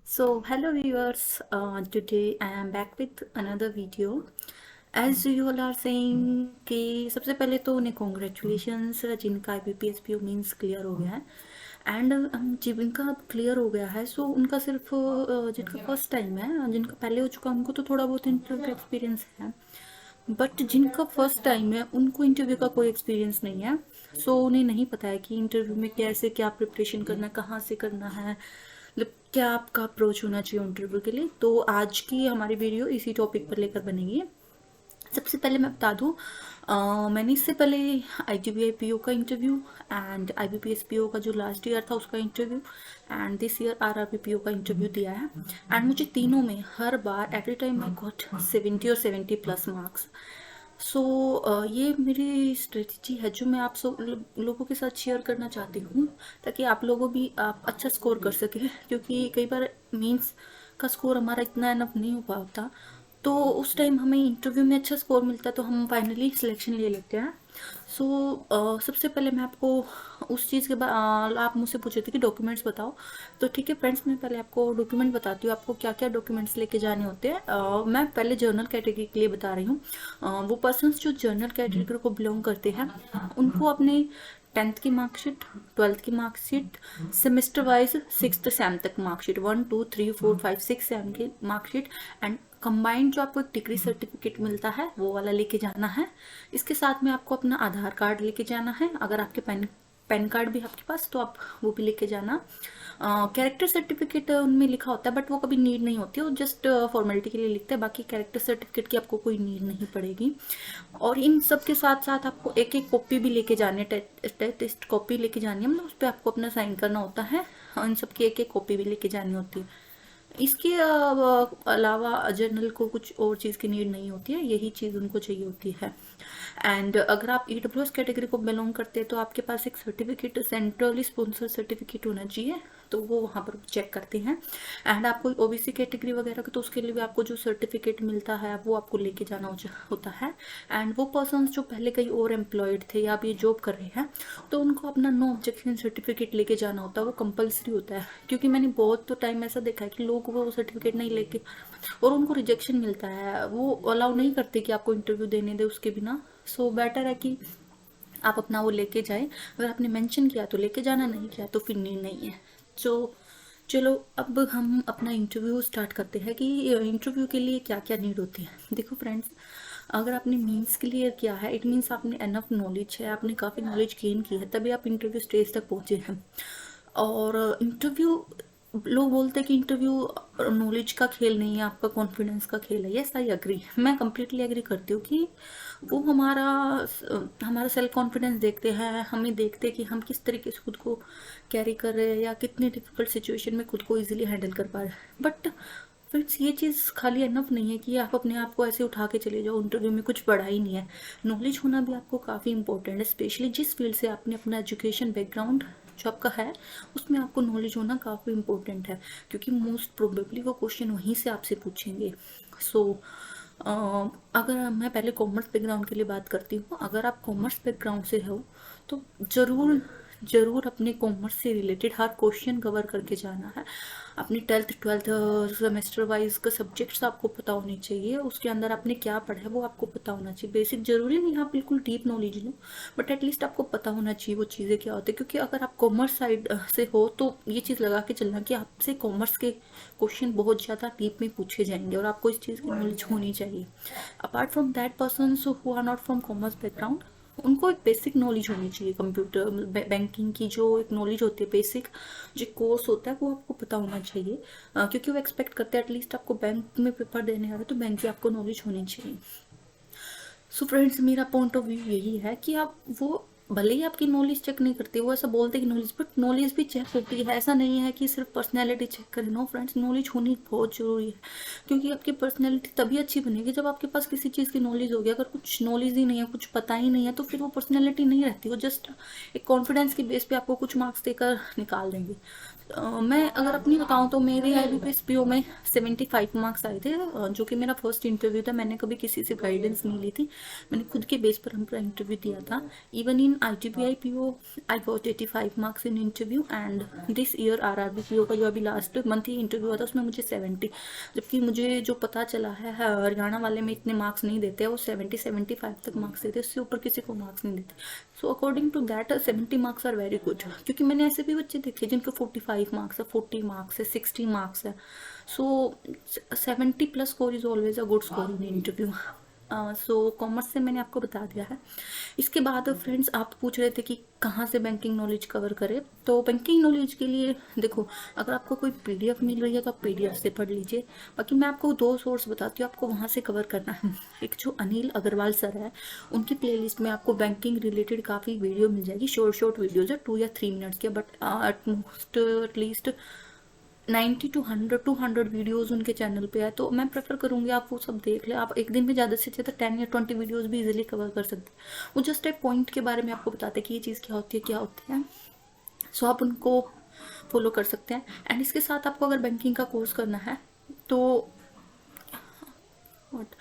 Hello viewers, today I am back with another video. As you all are saying कि सबसे पहले तो उन्हें कॉन्ग्रेचुलेशंस जिनका IBPS PO मीन्स क्लियर हो गया है एंड जिनका क्लियर हो गया है सो उनका सिर्फ जिनका फर्स्ट टाइम है, जिनका पहले हो चुका उनको तो थोड़ा बहुत इंटरव्यू का एक्सपीरियंस है, बट जिनका फर्स्ट टाइम है उनको इंटरव्यू का कोई एक्सपीरियंस नहीं है। उन्हें नहीं पता है कि इंटरव्यू में कैसे क्या प्रिपरेशन करना है, कहाँ से करना है, मतलब क्या आपका अप्रोच होना चाहिए इंटरव्यू के लिए। तो आज की हमारी वीडियो इसी टॉपिक पर लेकर बनेगी। सबसे पहले मैं बता दूं, मैंने इससे पहले IGBI PO का इंटरव्यू एंड IBPS PO का जो लास्ट ईयर था उसका interview and this year RRB PO का इंटरव्यू दिया है एंड मुझे तीनों में हर बार एवरी टाइम आई गॉट 70 और 70 प्लस मार्क्स। ये मेरी स्ट्रेटजी है जो मैं आप सब लोगों के साथ शेयर करना चाहती हूँ, ताकि आप लोगों भी आप अच्छा स्कोर कर सके, क्योंकि कई बार मीन्स का स्कोर हमारा इतना एनफ नहीं हो पाता, तो उस टाइम हमें इंटरव्यू में अच्छा स्कोर मिलता है तो हम फाइनली सिलेक्शन ले लेते हैं। सबसे पहले मैं आपको उस चीज़ के बाद आप मुझसे पूछे थे कि डॉक्यूमेंट्स बताओ, तो ठीक है फ्रेंड्स, मैं पहले आपको डॉक्यूमेंट बताती हूँ आपको क्या क्या डॉक्यूमेंट्स लेके जाने होते हैं। मैं पहले जर्नल कैटेगरी के लिए बता रही हूँ। वो पर्सन्स जो जर्नल कैटेगरी को बिलोंग करते हैं उनको अपने 10th की मार्कशीट, 12th की marksheet, semester wise 6th same तक मार्कशीट, 1 2 3 4 5 6 सेम की मार्कशीट एंड कंबाइंड जो आपको एक डिग्री सर्टिफिकेट मिलता है वो वाला लेके जाना है। इसके साथ में आपको अपना आधार कार्ड लेके जाना है, अगर आपके पैन कार्ड भी आपके पास तो आप वो भी लेके जाना। कैरेक्टर सर्टिफिकेट उनमें लिखा होता है बट वो कभी नीड नहीं होती, वो जस्ट फॉर्मेलिटी के लिए लिखते हैं, बाकी कैरेक्टर सर्टिफिकेट की आपको कोई नीड नहीं पड़ेगी। और इन सब के साथ साथ आपको एक एक कॉपी भी लेके जानी है, टेस्ट कॉपी लेके जानी है, मतलब उस पर आपको अपना साइन करना होता है और इन सब की एक एक कॉपी भी लेके जानी होती है। इसके अलावा जर्नल को कुछ और चीज़ की नीड नहीं होती है, यही चीज़ उनको चाहिए होती है। एंड अगर आप EWS कैटेगरी को बिलोंग करते हैं तो आपके पास एक सर्टिफिकेट, सेंट्रली स्पॉन्सर सर्टिफिकेट होना चाहिए, तो वो वहाँ पर चेक करते हैं। एंड आपको OBC कैटेगरी वगैरह के तो उसके लिए भी आपको जो सर्टिफिकेट मिलता है वो आपको लेके जाना होता है। एंड वो पर्सन जो पहले कहीं और एम्प्लॉयड थे या अभी जॉब कर रहे हैं तो उनको अपना नो ऑब्जेक्शन सर्टिफिकेट लेके जाना होता है, वो कंपलसरी होता है, क्योंकि मैंने बहुत तो टाइम ऐसा देखा है कि लोग वो सर्टिफिकेट नहीं लेके और उनको रिजेक्शन मिलता है, वो अलाउ नहीं करते कि आपको इंटरव्यू देने दे उसके बिना। बेटर है कि आप अपना वो लेके जाए, अगर आपने मेंशन किया तो लेके जाना, नहीं किया तो फिर नहीं है। तो चलो अब हम अपना इंटरव्यू स्टार्ट करते हैं कि इंटरव्यू के लिए क्या क्या नीड होती है। देखो फ्रेंड्स, अगर आपने मीन्स क्लियर किया है इट मीन्स आपने एनफ नॉलेज है, आपने काफ़ी नॉलेज गेन की है, तभी आप इंटरव्यू स्टेज तक पहुँचे हैं। और इंटरव्यू, लोग बोलते हैं कि इंटरव्यू नॉलेज का खेल नहीं है, आपका कॉन्फिडेंस का खेल है। यस आई एग्री, मैं कम्प्लीटली एग्री करती हूँ कि वो हमारा सेल्फ कॉन्फिडेंस देखते हैं, हमें देखते हैं कि हम किस तरीके से खुद को कैरी कर रहे हैं या कितनी डिफिकल्ट सिचुएशन में खुद को इजीली हैंडल कर पा रहे हैं। बट फ्रेंड्स, ये चीज़ खाली इनफ नहीं है कि आप अपने आप को ऐसे उठा के चले जाओ, इंटरव्यू में कुछ पढ़ा ही नहीं है। नॉलेज होना भी आपको काफ़ी इंपॉर्टेंट है, स्पेशली जिस फील्ड से आपने अपना एजुकेशन बैकग्राउंड जो आपका है उसमें आपको नॉलेज होना काफ़ी इंपॉर्टेंट है, क्योंकि मोस्ट प्रोबेबली वो क्वेश्चन वहीं से आपसे पूछेंगे। सो अगर मैं पहले कॉमर्स बैकग्राउंड के लिए बात करती हूँ, अगर आप कॉमर्स बैकग्राउंड से हो तो ज़रूर ज़रूर अपने कॉमर्स से रिलेटेड हर क्वेश्चन कवर करके जाना है। अपनी 10th 12th सेमेस्टर वाइज का सब्जेक्ट्स आपको पता होने चाहिए, उसके अंदर आपने क्या पढ़ा है वो आपको पता होना चाहिए। बेसिक ज़रूरी नहीं आप बिल्कुल deep knowledge low, but at least आपको पता होना चाहिए वो चीज़ें क्या होती है, क्योंकि अगर आप कॉमर्स साइड से हो तो ये चीज़ लगा के चलना कि आपसे कॉमर्स के क्वेश्चन बहुत ज़्यादा डीप में पूछे जाएंगे और आपको इस चीज़ की नॉलेज होनी चाहिए। Apart from that, person who are not from commerce background, उनको एक बेसिक नॉलेज होनी चाहिए कंप्यूटर बैंकिंग की, जो एक नॉलेज होती है बेसिक जो कोर्स होता है वो आपको पता होना चाहिए, क्योंकि वो एक्सपेक्ट करते हैं एटलीस्ट आपको बैंक में पेपर देने आ रहे हो तो बैंक की आपको नॉलेज होनी चाहिए। फ्रेंड्स, मेरा पॉइंट ऑफ व्यू यही है कि आप वो भले ही आपकी नॉलेज चेक नहीं करते, वो ऐसा बोलते कि नॉलेज, बट नॉलेज भी चेक होती है। ऐसा नहीं है कि सिर्फ पर्सनैलिटी चेक करें। नो फ्रेंड्स, नॉलेज होनी बहुत ज़रूरी है, क्योंकि आपकी पर्सनैलिटी तभी अच्छी बनेगी जब आपके पास किसी चीज़ की नॉलेज होगी। अगर कुछ नॉलेज ही नहीं है, कुछ पता ही नहीं है, तो फिर वो पर्सनैलिटी नहीं रहती, वो जस्ट एक कॉन्फिडेंस की बेस पे आपको कुछ मार्क्स देकर निकाल देंगे। मैं अगर अपनी बताऊँ तो मेरे IBPS PO में 75 मार्क्स आए थे, जो कि मेरा फर्स्ट इंटरव्यू था। मैंने कभी किसी से गाइडेंस नहीं ली थी, मैंने खुद के बेस पर पूरा इंटरव्यू दिया था। Even in ITBI PO I got 85 marks in interview, and this year RRB PO का जो अभी लास्ट मंथ ही इंटरव्यू हुआ था उसमें मुझे 70, जबकि मुझे जो पता चला है हरियाणा वाले में इतने मार्क्स नहीं देते, वो 70-75 तक मार्क्स देते, उससे ऊपर किसी को मार्क्स नहीं देते। So according to that 70 marks are very good, क्योंकि मैंने ऐसे भी बच्चे देखे जिनके 45 मार्क्स है, 40 मार्क्स है, 60 मार्क्स है। सो 70 plus score is always a good score in interview. So commerce से मैंने आपको बता दिया है। इसके बाद फ्रेंड्स आप पूछ रहे थे कि कहाँ से बैंकिंग नॉलेज कवर करें, तो बैंकिंग नॉलेज के लिए देखो, अगर आपको कोई PDF मिल रही है तो आप PDF से पढ़ लीजिए। बाकी मैं आपको 2 सोर्स बताती हूँ, आपको वहाँ से कवर करना है। एक जो अनिल अग्रवाल सर है, उनकी प्लेलिस्ट में आपको बैंकिंग रिलेटेड काफ़ी वीडियो मिल जाएगी, शॉर्ट शॉर्ट वीडियोज है 2 या 3 मिनट्स के, but at most at least 90 to 100 videos उनके चैनल पे है। तो मैं प्रेफर करूँगी आप वो सब देख ले। आप एक दिन में ज़्यादा से ज़्यादा 10 या 20 वीडियोस भी इजीली कवर कर सकते हैं। वो जस्ट एक पॉइंट के बारे में आपको बताते हैं कि ये चीज़ क्या होती है, क्या होती है। सो आप उनको फॉलो कर सकते हैं। एंड इसके साथ आपको अगर बैंकिंग का कोर्स करना है तो व्हाट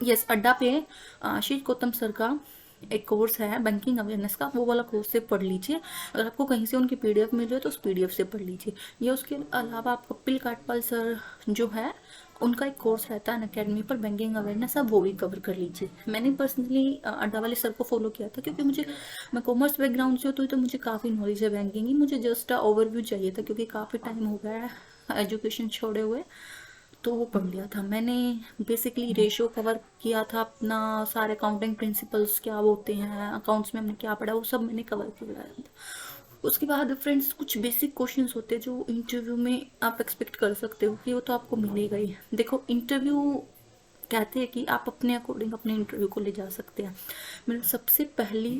यस, अड्डा पे आशीष गौतम सर का एक कोर्स है बैंकिंग अवेयरनेस का, वो वाला कोर्स से पढ़ लीजिए। अगर आपको कहीं से उनकी PDF मिल रही है तो उस PDF से पढ़ लीजिए। या उसके अलावा आप कपिल काटपाल सर जो है, उनका एक कोर्स रहता है अकेडमी पर बैंकिंग अवेयरनेस, आप वो भी कवर कर लीजिए। मैंने पर्सनली अड्डा वाले सर को फॉलो किया था, क्योंकि मैं कॉमर्स बैकग्राउंड से हूँ, तो मुझे काफ़ी नॉलेज है बैंकिंग की। मुझे जस्ट ओवरव्यू चाहिए था, क्योंकि काफ़ी टाइम हो गया है एजुकेशन छोड़े हुए, तो वो पढ़ लिया था मैंने। बेसिकली रेशियो कवर किया था अपना, सारे अकाउंटिंग प्रिंसिपल्स क्या होते हैं, अकाउंट्स में हमने क्या पढ़ा, वो सब मैंने कवर किया था। उसके बाद फ्रेंड्स कुछ बेसिक क्वेश्चंस होते हैं जो इंटरव्यू में आप एक्सपेक्ट कर सकते हो कि वो तो आपको मिलेगा ही। देखो, इंटरव्यू कहते हैं कि आप अपने अकॉर्डिंग अपने इंटरव्यू को ले जा सकते हैं। मेरी सबसे पहली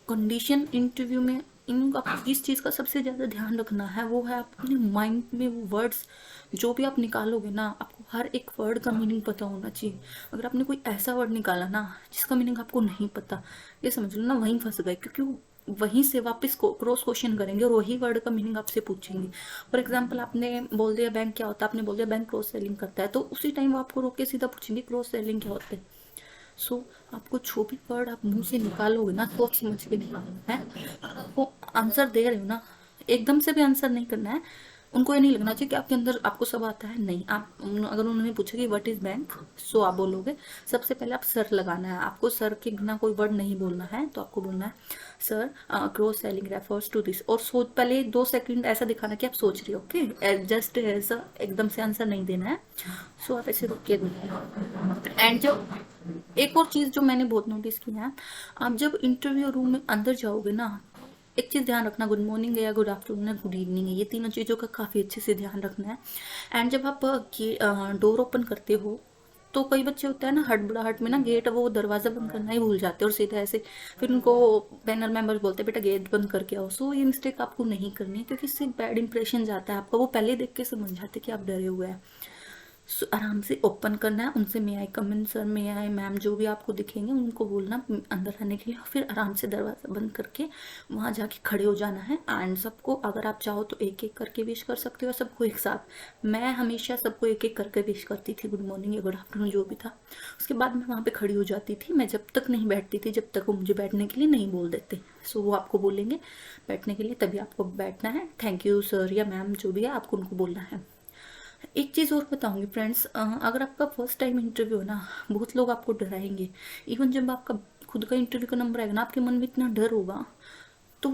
कंडीशन इंटरव्यू में इन आपको जिस चीज़ का सबसे ज़्यादा ध्यान रखना है वो है, आप अपने माइंड में वो वर्ड्स जो भी आप निकालोगे ना, आपको हर एक वर्ड का मीनिंग पता होना चाहिए। अगर आपने कोई ऐसा वर्ड निकाला ना जिसका मीनिंग आपको नहीं पता, ये समझ लो ना वहीं फंस गए, क्योंकि वहीं से वापस क्रॉस क्वेश्चन करेंगे और वही वर्ड का मीनिंग आपसे पूछेंगे। फॉर एग्जाम्पल, आपने बोल दिया बैंक क्या होता है, आपने बोल दिया बैंक क्रॉस सेलिंग करता है, तो उसी टाइम वो आपको रोक के सीधा पूछेंगे क्रॉस सेलिंग क्या होता है। सो आपको जो भी वर्ड आप मुंह से निकालोगे ना, सोच समझ के निकालना है। आपको आंसर दे रहे हो ना, एकदम से भी आंसर नहीं करना है। उनको ये नहीं लगना चाहिए कि आपके अंदर आपको सब आता है, नहीं। आप अगर उन्होंने पूछा कि व्हाट इज बैंक, सो आप बोलोगे सबसे पहले आप सर लगाना है। आपको सर के बिना कोई वर्ड नहीं बोलना है, तो आपको बोलना है sir cross selling refers to this, और सोच पहले 2 सेकंड ऐसा दिखाना कि आप सोच रहे हो। ओके, जस्ट ऐसा एकदम से आंसर नहीं देना है। सो आप ऐसे रुक के देना। एंड जो एक और चीज़ जो मैंने बहुत नोटिस किया है, आप जब इंटरव्यू रूम में अंदर जाओगे ना, एक चीज़ ध्यान रखना, गुड मॉर्निंग है या गुड आफ्टरनून है, गुड इवनिंग है, ये तीनों चीज़ों का काफ़ी अच्छे से ध्यान रखना है। एंड जब आप डोर ओपन करते हो, तो कई बच्चे होते हैं ना हड़बड़ाहट में ना गेट वो दरवाज़ा बंद करना ही भूल जाते हैं, और सीधा ऐसे फिर उनको पैनल मेंबर्स बोलते हैं बेटा गेट बंद करके आओ। सो ये मिस्टेक आपको नहीं करनी है, क्योंकि इससे बैड इंप्रेशन जाता है आपका। वो पहले देख के समझ जाते कि आप डरे हुए हैं। आराम से ओपन करना है, उनसे मे आई कम इन सर, मे आई मैम, जो भी आपको दिखेंगे उनको बोलना अंदर आने के लिए, फिर आराम से दरवाज़ा बंद करके वहाँ जाके खड़े हो जाना है। एंड सबको अगर आप चाहो तो एक एक करके विश कर सकते हो, सबको एक साथ। मैं हमेशा सबको एक एक करके विश करती थी, गुड मॉर्निंग या गुड आफ्टरनून जो भी था। उसके बाद मैं वहाँ पर खड़ी हो जाती थी। मैं जब तक नहीं बैठती थी जब तक वो मुझे बैठने के लिए नहीं बोल देते। सो वो आपको बोलेंगे बैठने के लिए, तभी आपको बैठना है। थैंक यू सर या मैम जो भी है, आपको उनको बोलना है। एक चीज़ और बताऊंगी फ्रेंड्स, अगर आपका फर्स्ट टाइम इंटरव्यू है ना, बहुत लोग आपको डराएंगे। इवन जब आपका खुद का इंटरव्यू का नंबर आएगा ना, आपके मन में इतना डर होगा। तो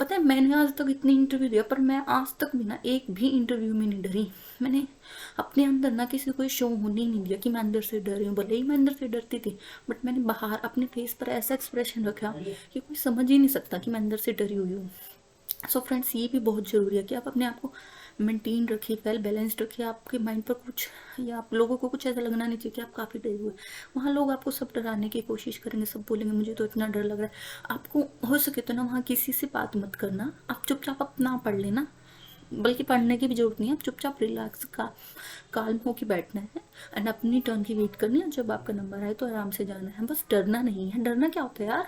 पता है, मैंने आज तक इतने इंटरव्यू दिया, पर मैं आज तक भी ना एक भी इंटरव्यू में नहीं डरी। मैंने अपने अंदर ना किसी को शो होने ही नहीं दिया कि मैं अंदर से डर रही हूँ। भले ही मैं अंदर से डरती थी, बट मैंने बाहर अपने फेस पर ऐसा एक्सप्रेशन रखा कि कोई समझ ही नहीं सकता कि मैं अंदर से डरी हुई हूँ। सो फ्रेंड्स, ये भी बहुत ज़रूरी है कि आप अपने आप को मेंटेन रखिए, वेल बैलेंस्ड रखिए। आपके माइंड पर कुछ या आप लोगों को कुछ ऐसा लगना नहीं चाहिए कि आप काफ़ी डरे हुए। वहाँ लोग आपको सब डराने की कोशिश करेंगे, सब बोलेंगे मुझे तो इतना डर लग रहा है। आपको हो सके तो ना वहाँ किसी से बात मत करना, आप चुपचाप अपना पढ़ लेना। बल्कि पढ़ने की भी जरूरत नहीं है, आप चुपचाप रिलैक्स का काल्म होकर बैठना है एंड अपनी टर्न की वेट करनी है। जब आपका नंबर आए तो आराम से जाना है, बस डरना नहीं है। डरना क्या होता है यार,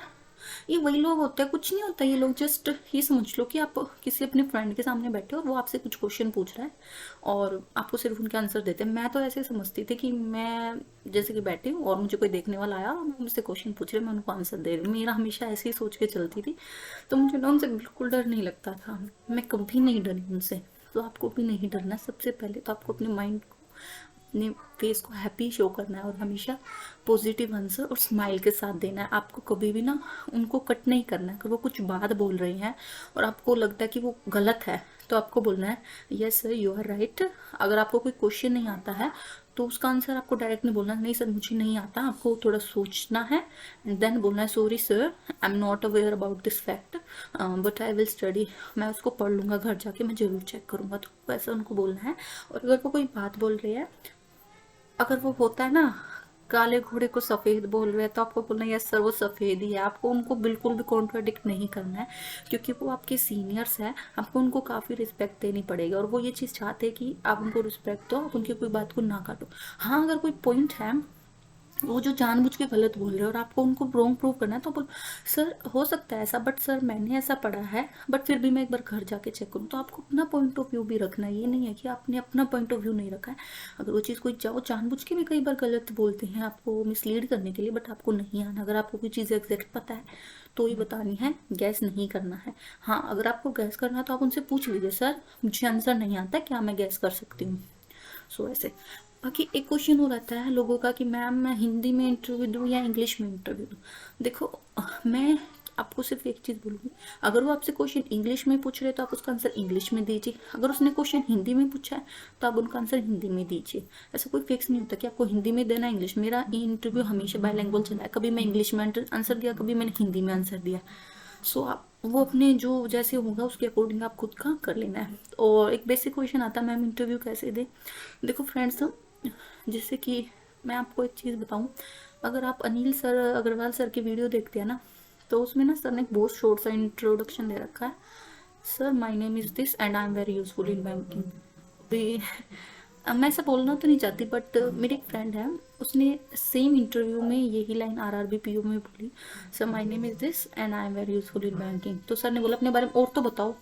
ये वही लोग होते हैं, कुछ नहीं होता। ये लोग जस्ट ये समझ लो कि आप किसी अपने फ्रेंड के सामने बैठे हो और वो आपसे कुछ क्वेश्चन पूछ रहा है और आपको सिर्फ उनके आंसर देते हैं। मैं तो ऐसे समझती थी कि मैं जैसे कि बैठी हूँ और मुझे कोई देखने वाला आया और मुझसे क्वेश्चन पूछ रहे, मैं उनको आंसर दे रही हूँ। मेरा हमेशा ऐसे ही सोच के चलती थी। तो मुझे ना उनसे बिल्कुल डर नहीं लगता था, मैं कभी नहीं डरी उनसे। तो आपको भी नहीं डरना। सबसे पहले तो आपको अपने माइंड को, अपने फेस को हैप्पी शो करना है और हमेशा पॉजिटिव आंसर और स्माइल के साथ देना है। आपको कभी भी ना उनको कट नहीं करना है। अगर वो कुछ बात बोल रहे हैं और आपको लगता है कि वो गलत है तो आपको बोलना है yes sir you are right. अगर आपको कोई क्वेश्चन नहीं आता है तो उसका आंसर आपको डायरेक्ट नहीं बोलना नहीं सर मुझे नहीं आता, आपको थोड़ा सोचना है एंड देन बोलना है sorry sir I am not aware about this fact but I will study. मैं उसको पढ़ लूँगा घर जाके, मैं ज़रूर चेक करूँगा। तो वैसा उनको बोलना है। और अगर वो कोई बात बोल रही है, अगर वो होता है ना काले घोड़े को सफेद बोल रहे हैं, तो आपको बोलना यस सर वो सफेद ही है। आपको उनको बिल्कुल भी कॉन्ट्राडिक्ट नहीं करना है क्योंकि वो आपके सीनियर्स हैं। आपको उनको काफ़ी रिस्पेक्ट देनी पड़ेगी और वो ये चीज़ चाहते हैं कि आप उनको रिस्पेक्ट दो, आप उनकी कोई बात को ना काटो। हाँ अगर कोई पॉइंट है वो जो जानबूझ के गलत बोल रहे हैं और आपको उनको रॉन्ग प्रूव करना है तो बोल सर हो सकता है ऐसा, बट सर मैंने ऐसा पढ़ा है, बट फिर भी मैं एक बार घर जाके चेक करूँ। तो आपको अपना पॉइंट ऑफ व्यू भी रखना है। ये नहीं है कि आपने अपना पॉइंट ऑफ व्यू नहीं रखा है। अगर वो चीज़ कोई जाओ जानबूझ के भी कई बार गलत बोलते हैं आपको मिसलीड करने के लिए, बट आपको नहीं आना। अगर आपको कोई चीज़ एग्जैक्ट पता है तो ही बतानी है, गैस नहीं करना है। हाँ अगर आपको गैस करना है तो आप उनसे पूछ लीजिए सर मुझे आंसर नहीं आता, क्या मैं गैस कर सकती हूँ। सो ऐसे। बाकी एक क्वेश्चन हो रहता है लोगों का कि मैम मैं हिंदी में इंटरव्यू दूँ या इंग्लिश में इंटरव्यू दूँ। देखो मैं आपको सिर्फ एक चीज़ बोलूँगी, अगर वो आपसे क्वेश्चन इंग्लिश में पूछ रहे हैं तो आप उसका आंसर इंग्लिश में दीजिए। अगर उसने क्वेश्चन हिंदी में पूछा है तो आप उनका आंसर हिंदी में दीजिए। ऐसा कोई फिक्स नहीं होता कि आपको हिंदी में देना है इंग्लिश। मेरा इंटरव्यू हमेशा बाइलिंगुअल चला है, कभी मैं इंग्लिश में आंसर दिया, कभी मैंने हिंदी में आंसर दिया। सो आप वो अपने जो जैसे होगा उसके अकॉर्डिंग आप खुद का कर लेना है। और एक बेसिक क्वेश्चन आता है मैम इंटरव्यू कैसे दे। देखो फ्रेंड्स जैसे कि मैं आपको एक चीज़ बताऊं, अगर आप अनिल सर अग्रवाल सर की वीडियो देखते हैं ना तो उसमें ना सर ने एक बहुत शॉर्ट सा इंट्रोडक्शन दे रखा है। Sir my name is this and I am very useful in banking. भी मैं ऐसा बोलना तो नहीं चाहती बट मेरी एक फ्रेंड है उसने सेम इंटरव्यू में यही लाइन आरआरबी पीओ में बोली, sir my name is this and I am very useful in banking. तो सर ने बोला अपने बारे में और तो बताओ।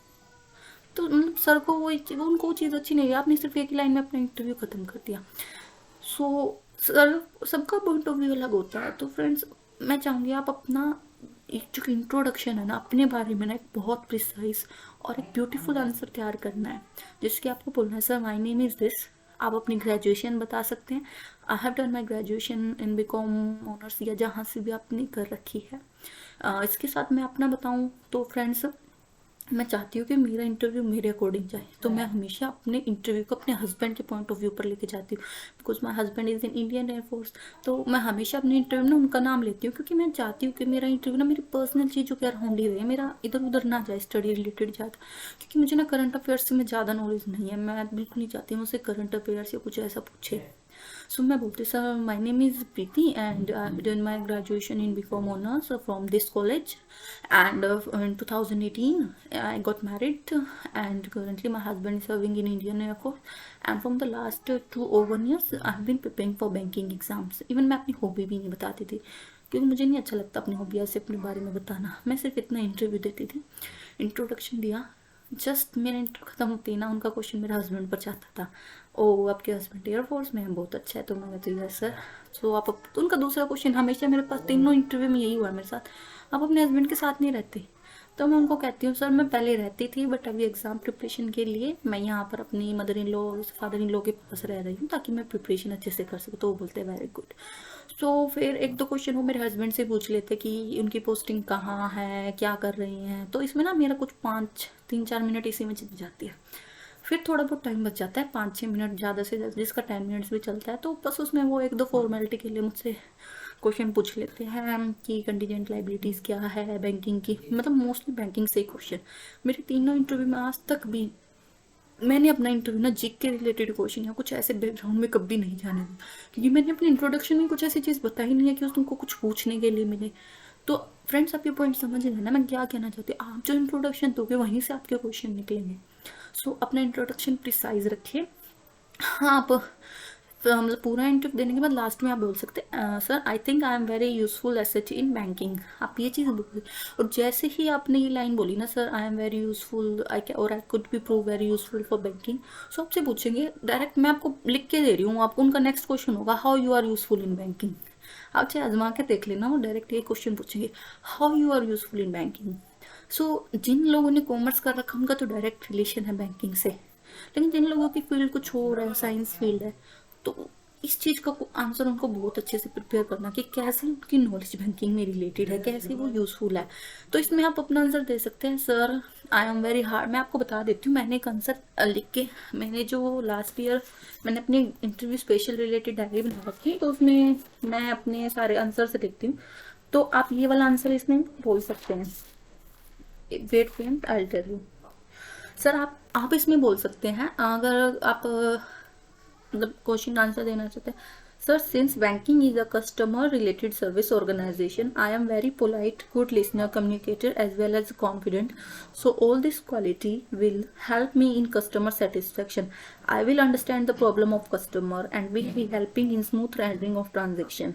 तो मतलब सर को वो उनको वो चीज़ अच्छी नहीं लगी, आपने सिर्फ एक ही लाइन में अपना इंटरव्यू ख़त्म कर दिया। सो सर सबका पॉइंट ऑफ व्यू अलग होता है। तो फ्रेंड्स मैं चाहूँगी आप अपना एक जो इंट्रोडक्शन है ना अपने बारे में ना एक बहुत प्रिसाइज और एक ब्यूटीफुल आंसर तैयार करना है जिसके आपको बोलना है sir my name is this. आप अपनी ग्रेजुएशन बता सकते हैं, I have done my graduation in BCom honours या जहाँ से भी आपने कर रखी है। इसके साथ मैं अपना बताऊँ तो फ्रेंड्स मैं चाहती हूँ कि मेरा इंटरव्यू मेरे अकॉर्डिंग जाए। तो मैं हमेशा अपने इंटरव्यू को अपने हस्बैंड के पॉइंट ऑफ व्यू पर लेके जाती हूँ because my husband is in Indian air force. तो मैं हमेशा अपने इंटरव्यू ना उनका नाम लेती हूँ क्योंकि मैं चाहती हूँ कि मेरा इंटरव्यू ना मेरी पर्सनल चीज़ों के अराउंड ही रहे, मेरा इधर उधर ना जाए स्टडी रिलेटेड ज़्यादा। क्योंकि मुझे ना करंट अफेयर्स से में ज़्यादा नॉलेज नहीं है, मैं बिल्कुल नहीं चाहती मुझसे करंट अफेयर्स या कुछ ऐसा पूछे। सो मैं बोलती sir my name is Preeti and I have done my graduation in BCom honours from this college and in 2018 I got married and currently my husband is serving in Indian Air Force and from the last 2 or 1 years I have been preparing for banking exams। Even मैं अपनी hobby भी नहीं बताती थी क्योंकि मुझे नहीं अच्छा लगता अपनी हॉबी ऐसे अपने बारे में बताना। मैं सिर्फ इतना इंटरव्यू देती थी, इंट्रोडक्शन दिया, जस्ट मेरा इंटरव्यू खत्म होती ना उनका क्वेश्चन मेरे हस्बैंड पर चाहता था, ओ आपके हस्बैंड एयरफोर्स में है बहुत अच्छा है। तो मैं कहती यस सर। सो आप तो उनका दूसरा क्वेश्चन हमेशा मेरे पास तीनों इंटरव्यू में यही हुआ मेरे साथ, आप अपने हस्बैंड के साथ नहीं रहते। तो मैं उनको कहती हूँ सर मैं पहले रहती थी बट अभी एग्ज़ाम प्रिपरेशन के लिए मैं यहाँ पर अपनी mother in law father in law के पास रह रही हूँ ताकि मैं प्रिपरेशन अच्छे से कर सकूँ। तो वो बोलते हैं वेरी गुड। सो फिर एक दो क्वेश्चन वो मेरे हस्बैंड से पूछ लेते कि उनकी पोस्टिंग कहाँ है क्या कर रही हैं। तो इसमें ना मेरा कुछ 3-4 मिनट इसी में चली जाती है। फिर थोड़ा बहुत टाइम बच जाता है 5-6 मिनट ज़्यादा से ज़्यादा, जिसका 10 मिनट्स भी चलता है। तो बस उसमें वो एक दो फॉर्मेलिटी के लिए मुझसे क्वेश्चन पूछ लेते हैं कि कंटीजेंट लाइबिलिटीज़ क्या है बैंकिंग की, मतलब मोस्टली बैंकिंग से क्वेश्चन। मेरे तीनों इंटरव्यू में आज तक भी मैंने अपना इंटरव्यू ना जीके के रिलेटेड क्वेश्चन या कुछ ऐसे बैकग्राउंड में कभी नहीं जाने दिया क्योंकि मैंने अपने इंट्रोडक्शन में कुछ ऐसी चीज़ बताई नहीं है कि तुमको कुछ पूछने के लिए मिले। तो फ्रेंड्स आप ये पॉइंट समझ लेना मैं क्या कहना चाहती हूँ, आप जो इंट्रोडक्शन दोगे वहीं से आपके क्वेश्चन निकलेंगे। सो अपना इंट्रोडक्शन प्रिसाइज रखिए। हाँ आप फिर हम पूरा इंटरव्यू देने के बाद लास्ट में आप बोल सकते हैं sir I think I am very useful asset in banking, आप ये चीज़ बोलिए। और जैसे ही आपने ये लाइन बोली ना sir I am very useful I can और I could be prove very useful for banking, so आपसे पूछेंगे डायरेक्ट, मैं आपको लिख के दे रही हूँ, आपको उनका नेक्स्ट क्वेश्चन होगा how you are useful in banking. आप चाहे आजमा के देख लेना, वो डायरेक्ट ये क्वेश्चन पूछेंगे how you are useful in banking. So जिन लोगों ने कॉमर्स कर रखा उनका तो डायरेक्ट रिलेशन है बैंकिंग से, लेकिन जिन लोगों की फील्ड कुछ और है, साइंस फील्ड है, तो इस चीज़ का आंसर उनको बहुत अच्छे से प्रिपेयर करना कि कैसे उनकी नॉलेज बैंकिंग में रिलेटेड है, कैसे वो यूज़फुल है। तो इसमें आप अपना आंसर दे सकते हैं sir I am very hard. मैं आपको बता देती हूँ, मैंने एक आंसर लिख के, मैंने जो लास्ट ईयर मैंने अपनी इंटरव्यू स्पेशल रिलेटेड डायरी बना रखी है, तो उसमें मैं अपने सारे आंसर से लिखती हूँ। तो आप ये वाला आंसर इसमें बोल सकते हैं, wait friend I tell you. Sir आप इसमें बोल सकते हैं अगर आप मतलब क्वेश्चन आंसर देना चाहते हैं, sir since banking is a customer related service organisation I am very polite good listener communicator as well as confident, so all this quality will help me in customer satisfaction, I will understand the problem of customer and will be helping in smooth handling of transaction.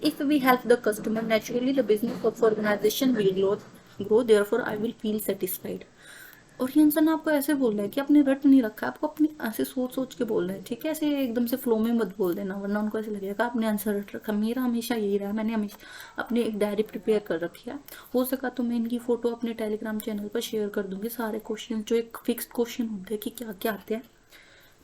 If we help the customer, naturally the business of organization will grow. Therefore, I will feel satisfied. और ये इंसान आपको ऐसे बोल रहा है कि आपने रट नहीं रखा, आपको अपनी ऐसे सोच सोच के बोल रहे हैं, ठीक है, ऐसे एकदम से फ्लो में मत बोल देना, वरना उनको ऐसे लगेगा आपने आंसर रट रखा। मेरा हमेशा यही रहा, मैंने हमेशा अपनी एक डायरी प्रिपेयर कर रखी है, हो सका तो मैं इनकी फोटो अपने टेलीग्राम चैनल पर शेयर कर दूंगी, सारे क्वेश्चन जो एक फिक्स्ड क्वेश्चन होते हैं कि क्या क्या आते हैं,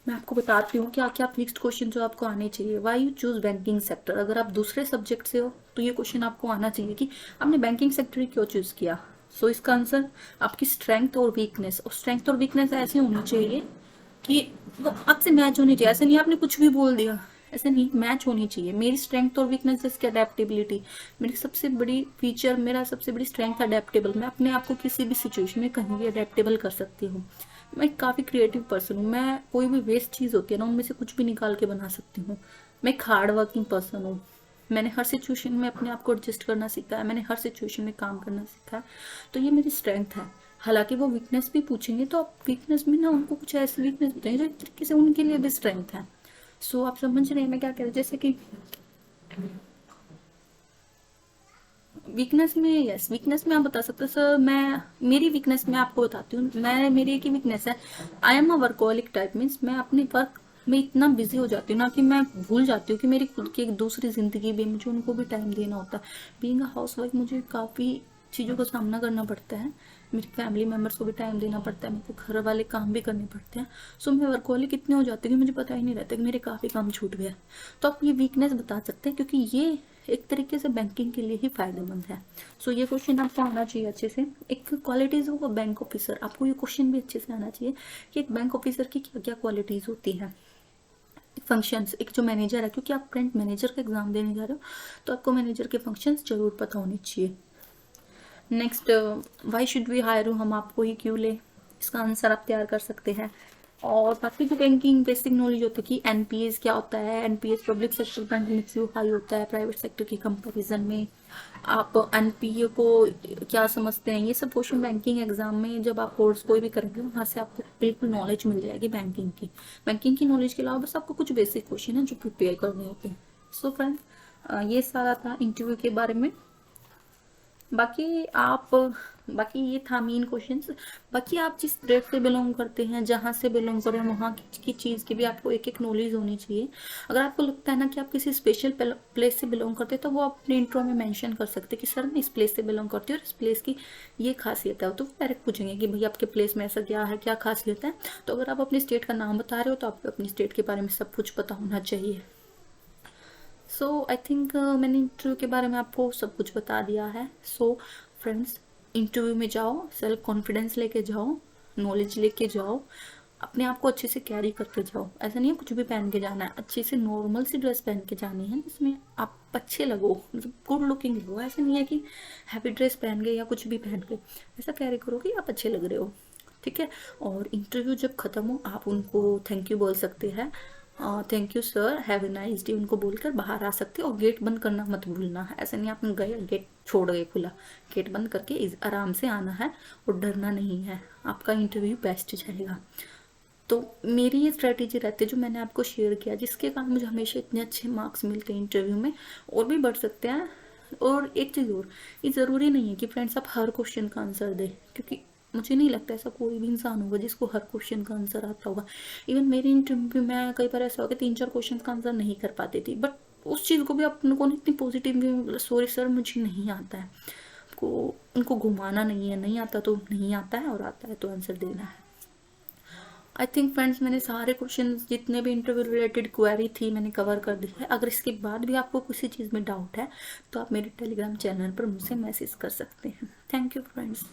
मैं आपको बताती हूँ क्या क्या फिक्स्ड क्वेश्चन जो आपको आने चाहिए। Why you choose banking sector, अगर आप दूसरे सब्जेक्ट से हो तो ये क्वेश्चन आपको आना चाहिए कि आपने बैंकिंग सेक्टर क्यों चूज किया। सो इसका आंसर आपकी स्ट्रेंथ और वीकनेस, और स्ट्रेंथ और वीकनेस ऐसे होनी चाहिए कि वो आपसे मैच होनी चाहिए, ऐसे नहीं आपने कुछ भी बोल दिया, ऐसे नहीं, मैच होनी चाहिए। मेरी स्ट्रेंथ और वीकनेस जैसे अडेप्टेबिलिटी, मेरी सबसे बड़ी फीचर, मेरा सबसे बड़ी स्ट्रेंथ अडेप्टेबल, मैं अपने आप को किसी भी सिचुएशन में कहीं भी अडेप्टेबल कर सकती हूँ। मैं काफ़ी क्रिएटिव पर्सन हूँ, मैं कोई भी वेस्ट चीज़ होती है ना उनमें से कुछ भी निकाल के बना सकती हूँ। मैं एक हार्ड वर्किंग पर्सन हूँ, मैंने हर सिचुएशन में अपने आप को एडजस्ट करना सीखा है, मैंने हर सिचुएशन में काम करना सीखा है, तो ये मेरी स्ट्रेंथ है। हालांकि वो वीकनेस भी पूछेंगे तो आप वीकनेस में ना उनको कुछ ऐसी वीकनेस बताएंगे जो एक तरीके से उनके लिए भी स्ट्रेंथ है। सो आप समझ रहे हैं मैं क्या कह रही हूँ, जैसे कि वीकनेस में, यस वीकनेस में आप बता सकते हो सर मैं, मेरी वीकनेस में आपको बताती हूँ, मैं मेरी एक ही वीकनेस है, I am a workaholic type, means मैं अपने वर्क में इतना बिजी हो जाती हूँ ना कि मैं भूल जाती हूँ कि मेरी खुद की एक दूसरी जिंदगी भी, मुझे उनको भी टाइम देना होता है। बीइंग अ हाउस वाइफ मुझे काफ़ी चीज़ों का सामना करना पड़ता है, मेरी फैमिली मेम्बर्स को भी टाइम देना पड़ता है, मेरे को घर वाले काम भी करने पड़ते हैं। सो मैं वर्कोलिक इतने हो जाती हूँ कि मुझे पता ही नहीं रहता कि मेरे काफ़ी काम छूट गया। तो आप ये वीकनेस बता सकते हैं क्योंकि ये एक तरीके से बैंकिंग के लिए ही फायदेमंद है। सो ये क्वेश्चन आपको आना चाहिए अच्छे से। एक क्वालिटीज ऑफ बैंक ऑफिसर, आपको ये क्वेश्चन भी अच्छे से आना चाहिए कि एक बैंक ऑफिसर की क्या क्या क्वालिटीज होती हैं। फंक्शंस, एक जो मैनेजर है, क्योंकि आप करंट मैनेजर का एग्जाम देने जा रहे हो तो आपको मैनेजर के फंक्शंस जरूर पता होने चाहिए। Next, why should we hire you, हम आपको ही क्यों ले, इसका आंसर आप तैयार कर सकते हैं। और बाकी जो बैंकिंग बेसिक नॉलेज होती है कि एनपीएस क्या होता है, एनपीएस पब्लिक सेक्टर बैंक में क्यों हाई होता है प्राइवेट सेक्टर के कंपैरिजन में, आप एनपीए को क्या समझते हैं, ये सब क्वेश्चन बैंकिंग एग्जाम में जब आप कोर्स कोई भी करेंगे वहाँ से आपको बिल्कुल नॉलेज मिल जाएगी बैंकिंग की नॉलेज के अलावा बस आपको कुछ बेसिक क्वेश्चन है जो प्रिपेयर करने होते हैं। सो फ्रेंड, ये सारा था इंटरव्यू के बारे में। बाकी ये था मेन क्वेश्चंस। बाकी आप जिस स्टेट से बिलोंग करते हैं, जहाँ से बिलोंग करें, वहाँ की चीज़ की भी आपको एक एक नॉलेज होनी चाहिए। अगर आपको लगता है ना कि आप किसी स्पेशल प्लेस से बिलोंग करते हैं तो वो आप अपने इंट्रो में मेंशन कर सकते हैं कि सर मैं इस प्लेस से बिलोंग करती हूँ और इस प्लेस की ये खासियत है, तो वो डायरेक्ट पूछेंगे कि भाई आपके प्लेस में ऐसा क्या है, क्या खासियत है। तो अगर आप अपने स्टेट का नाम बता रहे हो तो आपको अपनी स्टेट के बारे में सब कुछ पता होना चाहिए। सो आई थिंक मैंने इंटरव्यू के बारे में आपको सब कुछ बता दिया है। सो फ्रेंड्स, इंटरव्यू में जाओ, सेल्फ कॉन्फिडेंस लेके जाओ, नॉलेज लेके जाओ, अपने आप को अच्छे से कैरी करके जाओ। ऐसा नहीं है कुछ भी पहन के जाना है, अच्छे से नॉर्मल सी ड्रेस पहन के जानी है जिसमें आप अच्छे लगो, मतलब गुड लुकिंग लगो। ऐसा नहीं है कि हैवी ड्रेस पहन के या कुछ भी पहन के, ऐसा कैरी करो कि आप अच्छे लग रहे हो, ठीक है। और इंटरव्यू जब ख़त्म हो आप उनको थैंक यू बोल सकते हैं, thank you sir, have a nice day, उनको बोलकर बाहर आ सकते हो। और गेट बंद करना मत भूलना है, ऐसा नहीं आप गए गेट छोड़ गए खुला, गेट बंद करके आराम से आना है और डरना नहीं है, आपका इंटरव्यू बेस्ट जाएगा। तो मेरी ये स्ट्रैटेजी रहती है जो मैंने आपको शेयर किया, जिसके कारण मुझे हमेशा इतने अच्छे मार्क्स मिलते हैं इंटरव्यू में, और भी बढ़ सकते हैं। और एक चीज़ और, ये ज़रूरी नहीं है कि फ्रेंड्स आप हर क्वेश्चन का आंसर दें, क्योंकि मुझे नहीं लगता ऐसा कोई भी इंसान होगा जिसको हर क्वेश्चन का आंसर आता होगा। इवन मेरे इंटरव्यू में कई बार ऐसा होगा 3-4 क्वेश्चन का आंसर नहीं कर पाती थी, बट उस चीज़ को भी अपने को इतनी पॉजिटिव, सॉरी सर मुझे नहीं आता है, को उनको घुमाना नहीं है, नहीं आता तो नहीं आता है, और आता है तो आंसर देना है। आई थिंक फ्रेंड्स मैंने सारे क्वेश्चन जितने भी इंटरव्यू रिलेटेड क्वेरी थी मैंने कवर कर दी है। अगर इसके बाद भी आपको किसी चीज़ में डाउट है तो आप मेरे टेलीग्राम चैनल पर मुझसे मैसेज कर सकते हैं। Thank you friends.